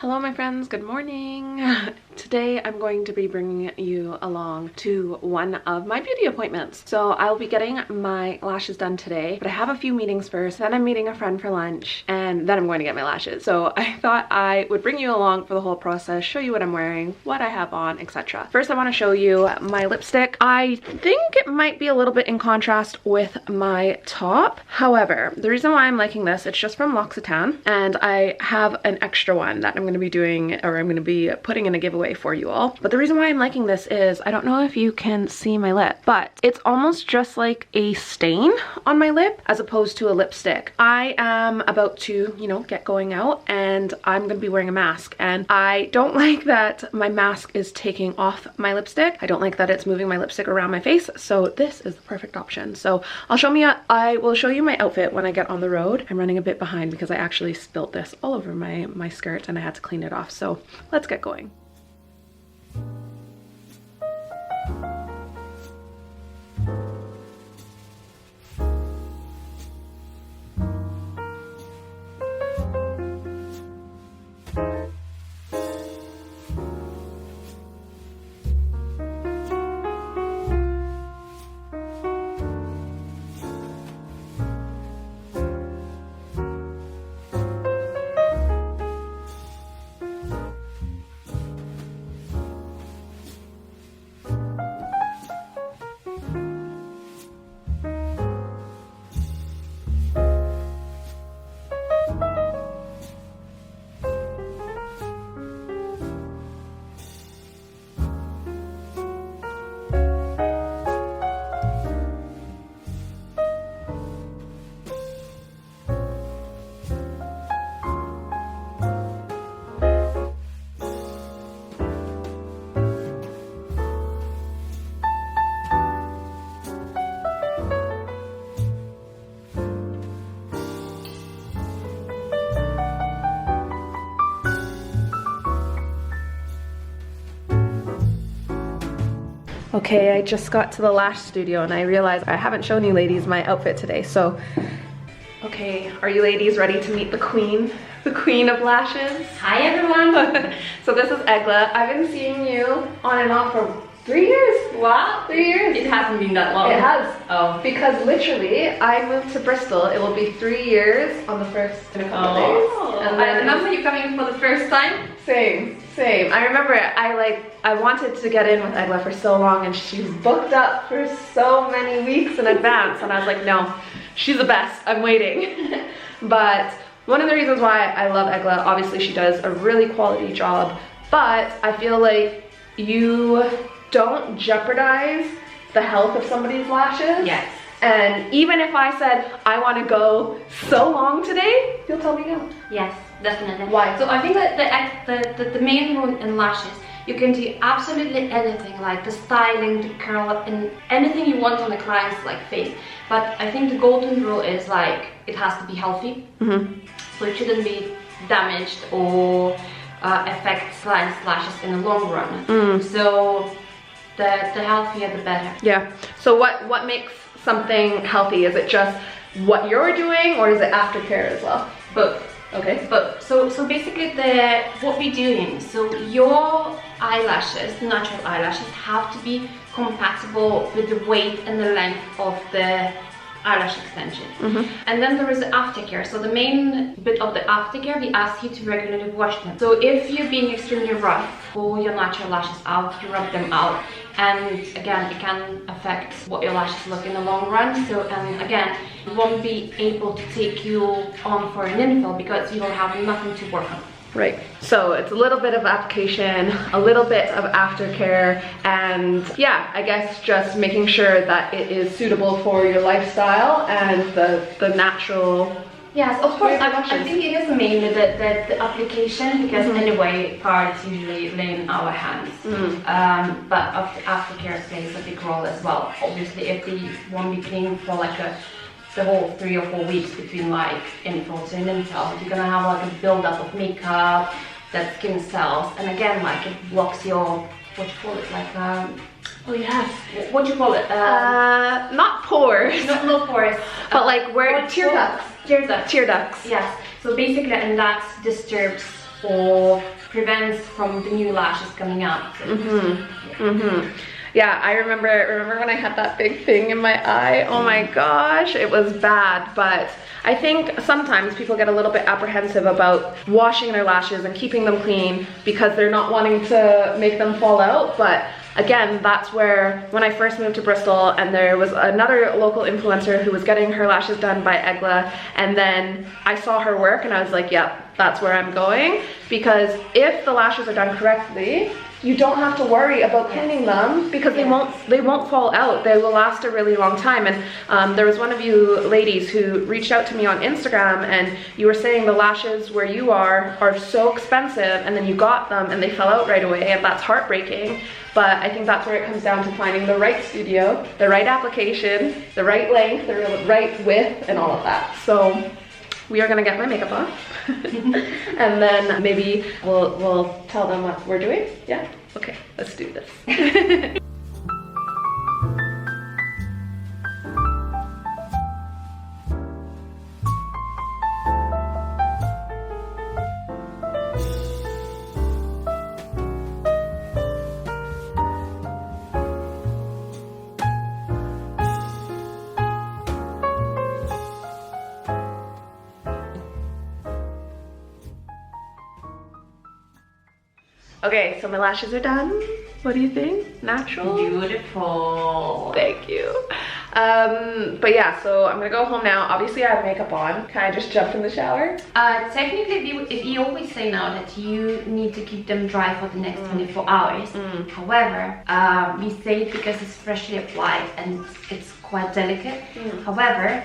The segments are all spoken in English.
Hello my friends, good morning. Today I'm going to be bringing you along to one of my beauty appointments. So I'll be getting my lashes done today, but I have a few meetings first, then I'm meeting a friend for lunch, and then I'm going to get my lashes. So I thought I would bring you along for the whole process, show you what I'm wearing, what I have on, etc. First I want to show you my lipstick. I think it might be a little bit in contrast with my top. However, the reason why I'm liking this, it's just from L'Occitane, and I have an extra one that I'm going to be doing, or I'm going to be putting in a giveaway for you all. But the reason why I'm liking this is, I don't know if you can see my lip, but it's almost just like a stain on my lip as opposed to a lipstick. I am about to, you know, get going out, and I'm going to be wearing a mask, and I don't like that my mask is taking off my lipstick. I don't like that it's moving my lipstick around my face, so this is the perfect option. So I will show you my outfit when I get on the road. I'm running a bit behind because I actually spilled this all over my skirt and I had to clean it off. So let's get going. Okay, I just got to the lash studio and I realized I haven't shown you ladies my outfit today. So, okay, are you ladies ready to meet the queen? The queen of lashes? Hi everyone! So this is Egla. I've been seeing you on and off for 3 years. Wow! 3 years. It hasn't been that long. It has. Oh. Because literally, I moved to Bristol. It will be 3 years on the first in a couple days. And I remember you coming for the first time. Same. I remember I wanted to get in with Egla for so long, and she's booked up for so many weeks in advance, and I was like, no, she's the best, I'm waiting. But one of the reasons why I love Egla, obviously she does a really quality job, but I feel like you don't jeopardize the health of somebody's lashes. Yes. And even if I said, I want to go so long today, you'll tell me no. Yes, definitely. Why? So I think that the main rule in lashes, you can do absolutely anything, like the styling, the curl, and anything you want on the client's like face. But I think the golden rule is like, it has to be healthy. Mm-hmm. So it shouldn't be damaged or affect client's lashes in the long run. Mm. So the healthier the better. Yeah. So what makes something healthy? Is it just what you're doing, or is it aftercare as well? Both. Okay. Both. So basically what we're doing, so your eyelashes, natural eyelashes, have to be compatible with the weight and the length of the eyelash extension. Mm-hmm. And then there is the aftercare. So the main bit of the aftercare, we ask you to regularly wash them. So if you're being extremely rough, pull your natural lashes out, you rub them out, and again, it can affect what your lashes look in the long run. So, and again, you won't be able to take you on for an infill because you will have nothing to work on. Right. So it's a little bit of application, a little bit of aftercare, and yeah, I guess just making sure that it is suitable for your lifestyle and the natural. Yes, of course. I think it is mainly the application, because anyway, parts usually lay in our hands. But aftercare plays a big role as well. Obviously, if they won't be clean for like the whole 3 or 4 weeks between like infills and intel, you're gonna have like a buildup of makeup, that skin cells, and again, like it blocks your, what you call it, like oh yes, what do you call it? Not pores. No pores. But like where tear ducts. Tear ducts. Tear ducts. Yes. So basically, and that disturbs or prevents from the new lashes coming out. So, Yeah, I remember when I had that big thing in my eye. Oh my gosh, it was bad. But I think sometimes people get a little bit apprehensive about washing their lashes and keeping them clean because they're not wanting to make them fall out. But again, that's where when I first moved to Bristol and there was another local influencer who was getting her lashes done by Egla, and then I saw her work and I was like, yep, that's where I'm going. Because if the lashes are done correctly, you don't have to worry about cleaning them because they won't fall out. They will last a really long time. And there was one of you ladies who reached out to me on Instagram, and you were saying the lashes where you are so expensive, and then you got them and they fell out right away, and that's heartbreaking. But I think that's where it comes down to finding the right studio, the right application, the right length, the right width, and all of that. So we are gonna get my makeup on and then maybe we'll tell them what we're doing. Yeah? Okay, let's do this. Okay, so my lashes are done. What do you think? Natural? beautiful. Thank you. But yeah, so I'm gonna go home now. Obviously I have makeup on. Can I just jump in the shower? Technically, you always say now that you need to keep them dry for the next 24 hours. However, we say it because it's freshly applied and it's quite delicate. However,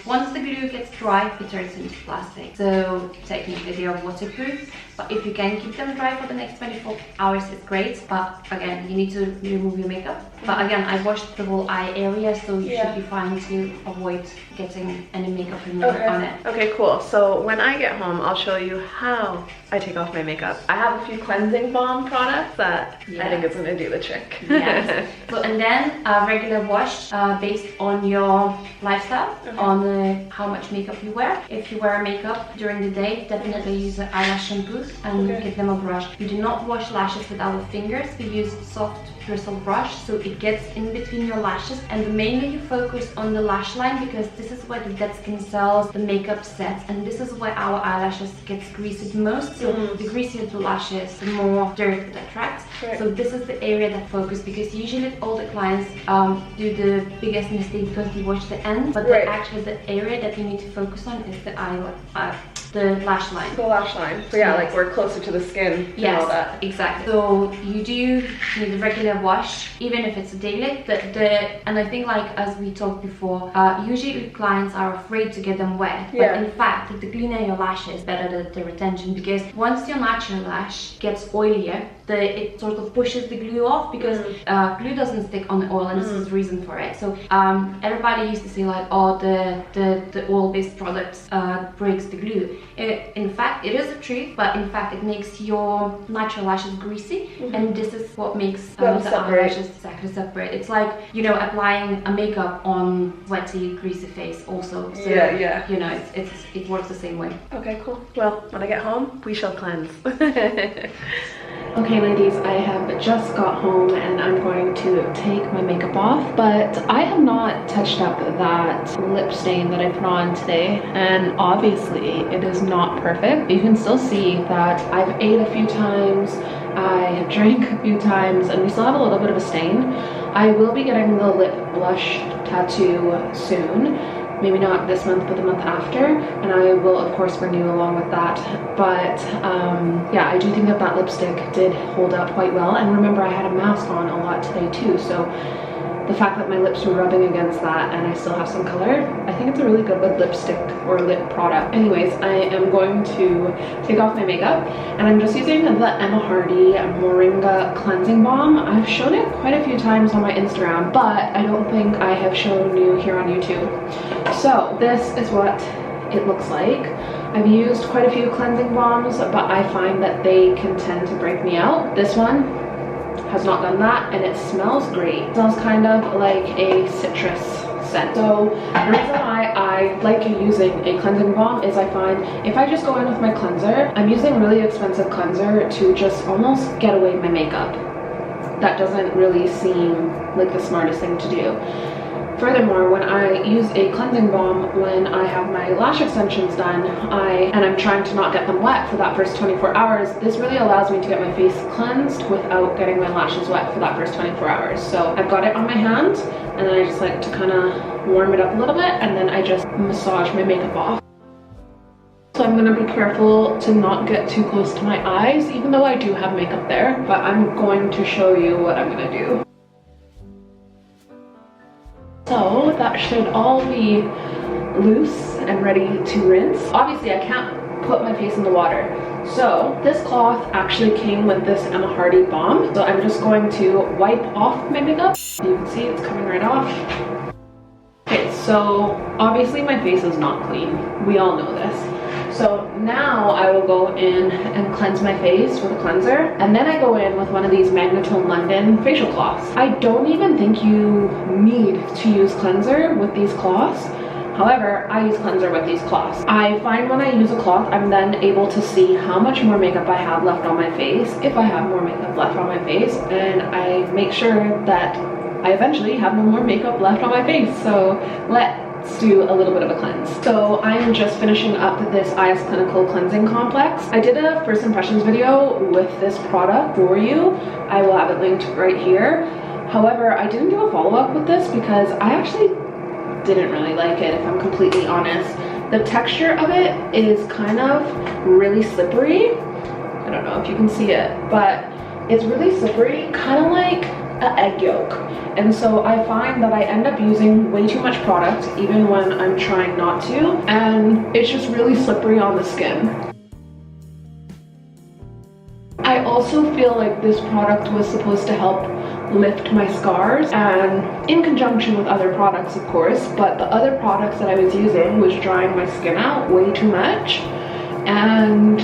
once the glue gets dry, it turns into plastic. So technically they are waterproof, but if you can keep them dry for the next 24 hours, it's great. But again, you need to remove your makeup. But again, I washed the whole eye area, so you should be fine to avoid getting any makeup remover on it. Okay, cool. So when I get home, I'll show you how I take off my makeup. I have a few cleansing balm products that I think is gonna do the trick. Yes. So, and then regular wash based on your lifestyle, on how much makeup you wear. If you wear makeup during the day, definitely use an eyelash shampoo and give them a brush. You do not wash lashes with our fingers. We use soft bristle brush, so it gets in between your lashes, and mainly you focus on the lash line because this is where the dead skin cells, the makeup sets, and this is where our eyelashes gets greasy the most. So the greasier the lashes, the more dirt it attracts. So this is the area that focus, because usually all the clients do the biggest mistake because they wash the end, but actually the area that you need to focus on is the the lash line. The lash line. So yeah, like we're closer to the skin and all that. Exactly. So you do need a regular wash, even if it's a daily. And I think, like as we talked before, usually clients are afraid to get them wet. But in fact, the cleaner your lash is, better the retention, because once your natural lash gets oilier, it sort of pushes the glue off, because glue doesn't stick on the oil, and this is the reason for it. So everybody used to say like, oh, the oil-based products breaks the glue. In fact, it is the truth, but in fact it makes your natural lashes greasy, and this is what makes the eyelashes exactly separate. It's like, you know, applying a makeup on sweaty, greasy face also. So you know, it works the same way. Okay, cool. Well, when I get home, we shall cleanse. Okay ladies, I have just got home and I'm going to take my makeup off, but I have not touched up that lip stain that I put on today, and obviously it is not perfect. You can still see that I've ate a few times, I have drank a few times, and we still have a little bit of a stain. I will be getting the lip blush tattoo soon. Maybe not this month, but the month after, and I will of course bring you along with that. But yeah, I do think that lipstick did hold up quite well, and remember I had a mask on a lot today too, so the fact that my lips were rubbing against that and I still have some color, I think it's a really good lipstick or lip product. Anyways, I am going to take off my makeup, and I'm just using the Emma Hardy Moringa Cleansing Balm. I've shown it quite a few times on my Instagram, but I don't think I have shown you here on YouTube. So this is what it looks like. I've used quite a few cleansing balms, but I find that they can tend to break me out. This one has not done that, and it smells great. It smells kind of like a citrus scent. So the reason why I like using a cleansing balm is I find if I just go in with my cleanser, I'm using really expensive cleanser to just almost get away my makeup. That doesn't really seem like the smartest thing to do. Furthermore, when I use a cleansing balm when I have my lash extensions done, and I'm trying to not get them wet for that first 24 hours, this really allows me to get my face cleansed without getting my lashes wet for that first 24 hours. So I've got it on my hand, and then I just like to kind of warm it up a little bit, and then I just massage my makeup off. So I'm going to be careful to not get too close to my eyes, even though I do have makeup there, but I'm going to show you what I'm going to do. So that should all be loose and ready to rinse. Obviously I can't put my face in the water. So this cloth actually came with this Emma Hardy balm. So I'm just going to wipe off my makeup. You can see it's coming right off. Okay, so obviously my face is not clean. We all know this. So now I will go in and cleanse my face with a cleanser, and then I go in with one of these Magnetone London facial cloths. I don't even think you need to use cleanser with these cloths. However, I use cleanser with these cloths. I find when I use a cloth, I'm then able to see how much more makeup I have left on my face, if I have more makeup left on my face, and I make sure that I eventually have no more makeup left on my face. So let's do a little bit of a cleanse. So I'm just finishing up this IS Clinical Cleansing Complex. I did a first impressions video with this product for you. I will have it linked right here. However, I didn't do a follow-up with this because I actually didn't really like it, if I'm completely honest. The texture of it is kind of really slippery. I don't know if you can see it, but it's really slippery, kind of like an egg yolk. And so I find that I end up using way too much product even when I'm trying not to, and it's just really slippery on the skin. I also feel like this product was supposed to help lift my scars, and in conjunction with other products of course, but the other products that I was using was drying my skin out way too much, and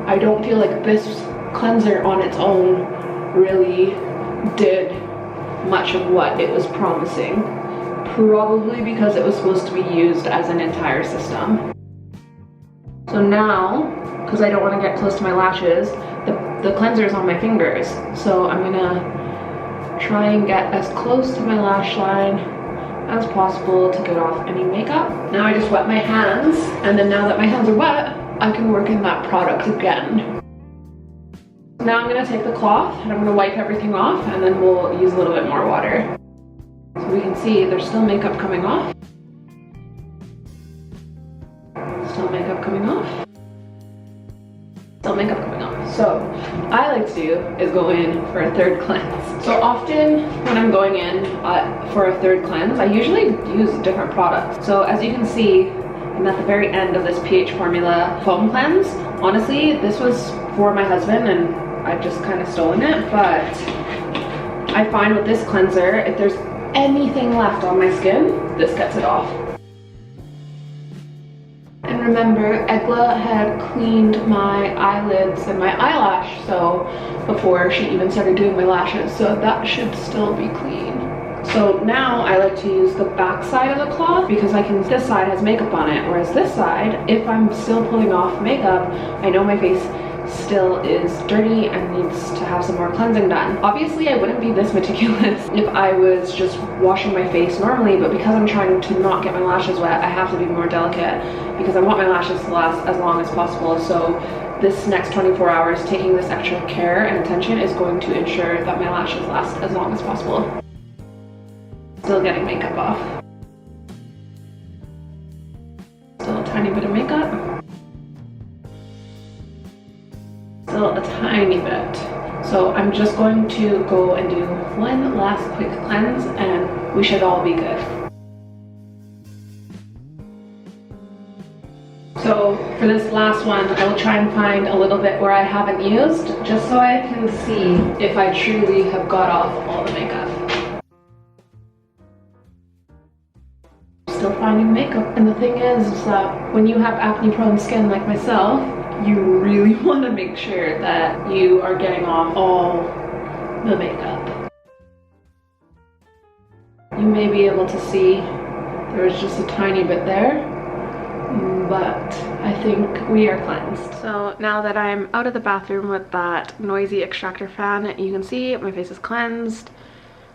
I don't feel like this cleanser on its own really did much of what it was promising, probably because it was supposed to be used as an entire system. So now, because I don't want to get close to my lashes, the cleanser is on my fingers, so I'm gonna try and get as close to my lash line as possible to get off any makeup. Now I just wet my hands, and then now that my hands are wet, I can work in that product again. Now I'm going to take the cloth and I'm going to wipe everything off, and then we'll use a little bit more water. So we can see there's still makeup coming off. Still makeup coming off. Still makeup coming off. So I like to do is go in for a third cleanse. So often when I'm going in for a third cleanse, I usually use different products. So as you can see, I'm at the very end of this pH Formula foam cleanse. Honestly, this was for my husband and I've just kind of stolen it, but I find with this cleanser, if there's anything left on my skin, this gets it off. And remember, Egla had cleaned my eyelids and my eyelash, so before she even started doing my lashes, so that should still be clean. So now I like to use the back side of the cloth because this side has makeup on it, whereas this side, if I'm still pulling off makeup, I know my face still is dirty and needs to have some more cleansing done. Obviously I wouldn't be this meticulous if I was just washing my face normally, but because I'm trying to not get my lashes wet, I have to be more delicate because I want my lashes to last as long as possible. So this next 24 hours, taking this extra care and attention is going to ensure that my lashes last as long as possible. Still getting makeup off. Still a tiny bit of makeup. Still a tiny bit. So I'm just going to go and do one last quick cleanse and we should all be good. So for this last one, I will try and find a little bit where I haven't used, just so I can see if I truly have got off all the makeup. Still finding makeup. And the thing is that when you have acne prone skin like myself, you really want to make sure that you are getting off all the makeup. You may be able to see There was just a tiny bit there, but I think we are cleansed. So now that I'm out of the bathroom with that noisy extractor fan, you can see my face is cleansed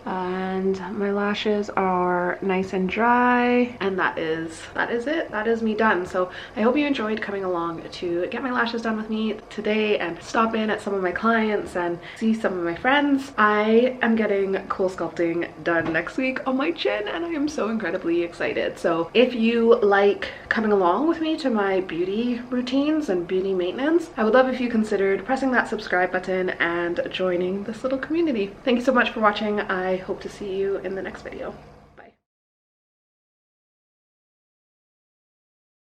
and my lashes are nice and dry, and that is it. That is me done. So I hope you enjoyed coming along to get my lashes done with me today and stop in at some of my clients and see some of my friends. I am getting cool sculpting done next week on my chin and I am so incredibly excited. So if you like coming along with me to my beauty routines and beauty maintenance, I would love if you considered pressing that subscribe button and joining this little community. Thank you so much for watching. I hope to see you in the next video.